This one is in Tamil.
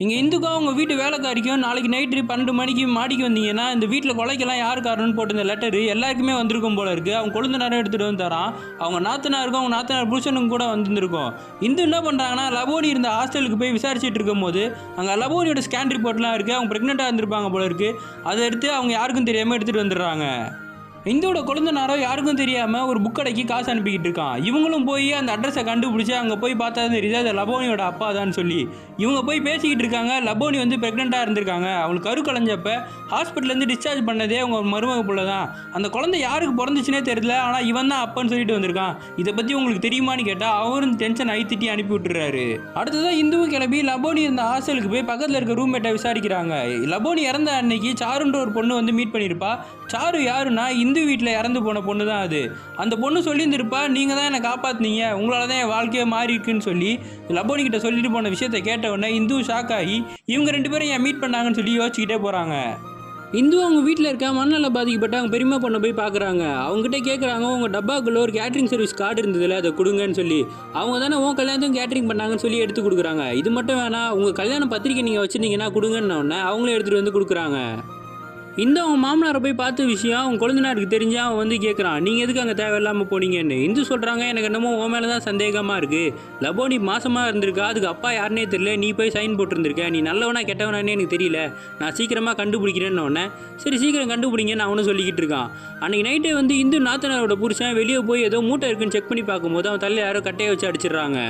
நீங்க இந்துக்கும் அவங்க வீட்டு வேலைக்காரிக்கும் நாளைக்கு நைட்டு 12 மணிக்கு மாடிக்கு வந்தீங்கன்னா, இந்த வீட்ல கொலைக்கெல்லாம் யார் காரணம்னு போட்டிருந்த லெட்டரு எல்லாருக்குமே வந்திருக்கும் போல இருக்கு. அவங்க கொழுந்தனாரும் எடுத்துட்டு வந்து தரான். அவங்க நாத்தனாருக்கும், அவங்க நாத்தனார் புருஷனுக்கும் கூட வந்திருந்திருக்கும். இந்து என்ன பண்றாங்கன்னா, லபோனி இருந்த ஹாஸ்டலுக்கு போய் விசாரிச்சுட்டு இருக்கும்போது, அங்க லபோனியோட ஸ்கேன் ரிப்போர்ட்லாம் இருக்கு. அவங்க பிரெக்னென்ட்டா இருந்திருப்பாங்க போல இருக்கு. அத எடுத்து அவங்க யாருக்கும் தெரியாம எடுத்துட்டு வந்துடுறாங்க. இந்துவோட கொழுந்தனாரோ யாருக்கும் தெரியாம ஒரு புக் கடைக்கு காசு அனுப்பிக்கிட்டு இருக்கான். இவங்களும் போய் அந்த அட்ரஸை கண்டுபிடிச்சு அங்கே போய் பார்த்தா தான் தெரியுது அது லபோனியோட அப்பா தான் சொல்லி. இவங்க போய் பேசிக்கிட்டு இருக்காங்க. லபோனி வந்து ப்ரெக்னெண்ட்டாக இருந்திருக்காங்க. அவங்களுக்கு கரு கலைஞ்சப்ப ஹாஸ்பிட்டல்லேருந்து டிஸ்சார்ஜ் பண்ணதே அவங்க மருமக புள்ள தான். அந்த குழந்தை யாருக்கு பிறந்துச்சுனே தெரியல. ஆனால் இவன் தான் அப்பன்னு சொல்லிட்டு வந்திருக்கான். இதை பற்றி உங்களுக்கு தெரியுமான்னு கேட்டால் அவரும் டென்ஷன் ஐத்திட்டி அனுப்பி விட்டுறாரு. அடுத்ததான் இந்துவும் கிளம்பி லபோனி இருந்த ஹாஸ்டலுக்கு போய் பக்கத்தில் இருக்க ரூம்மேட்டை விசாரிக்கிறாங்க. லபோனி இறந்த அன்னைக்கு சாருன்ற ஒரு பொண்ணு வந்து மீட் பண்ணியிருப்பா. சாரு யாருன்னா இந்து வீட்டில் இறந்து போன பொண்ணு தான் அது. அந்த பொண்ணு சொல்லியிருந்திருப்பா, நீங்கள் தான் என்னை காப்பாற்றினீங்க, உங்களால் தான் என் வாழ்க்கையை மாறி இருக்குன்னு சொல்லி லபோனி கிட்ட சொல்லிட்டு போன விஷயத்தை கேட்ட உடனே இந்து ஷாக் ஆகி இவங்க 2 பேரும் ஏன் மீட் பண்ணாங்கன்னு சொல்லி யோசிச்சுக்கிட்டே போகிறாங்க. இந்து அவங்க வீட்டில் இருக்க மண்ணால் பாதிக்கப்பட்ட அவங்க பெரியம்மா பொண்ணை போய் பார்க்குறாங்க. அவங்ககிட்ட கேட்குறாங்க, உங்கள் டப்பாக்குள்ளே ஒரு கேட்ரிங் சர்வீஸ் கார்டு இருந்ததில்ல, அதை கொடுங்கன்னு சொல்லி. அவங்க தானே உன் கல்யாணத்துக்கும் கேட்ரிங் பண்ணாங்கன்னு சொல்லி எடுத்து கொடுக்குறாங்க. இது மட்டும் வேணாம், உங்கள் கல்யாண பத்திரிக்கை நீங்கள் வச்சுருந்தீங்கன்னா கொடுங்கன்னு உடனே அவங்களே எடுத்துகிட்டு வந்து கொடுக்குறாங்க. இந்த அவங்க மாமனாரை போய் பார்த்த விஷயம் அவங்க கொழுந்தனாருக்கு தெரிஞ்சு அவன் வந்து கேட்குறான், நீங்கள் எதுக்கு அங்கே தேவையில்லாமல் போனீங்கன்னு. இந்து சொல்கிறாங்க, எனக்கு என்னமோ உன் மேலே தான் சந்தேகமாக இருக்குது. லபோனி மாசமாக இருந்திருக்கா, அதுக்கு அப்பா யாருனே தெரியல, நீ போய் சைன் போட்டிருந்திருக்க, நீ நல்லவனா கெட்டவனானே எனக்கு தெரியல, நான் சீக்கிரமாக கண்டுபிடிக்கிறேன்னு உடனே சரி சீக்கிரம் கண்டுபிடிங்கன்னு அவனும் சொல்லிக்கிட்டு இருக்கான். அன்றைக்கி நைட்டே வந்து இந்து நாத்தனாரோட புருஷன் வெளியே போய் ஏதோ மூட்டை இருக்குன்னு செக் பண்ணி பார்க்கும்போது அவன் தலையில் யாரோ கட்டையை வச்சு அடிச்சிடுறாங்க.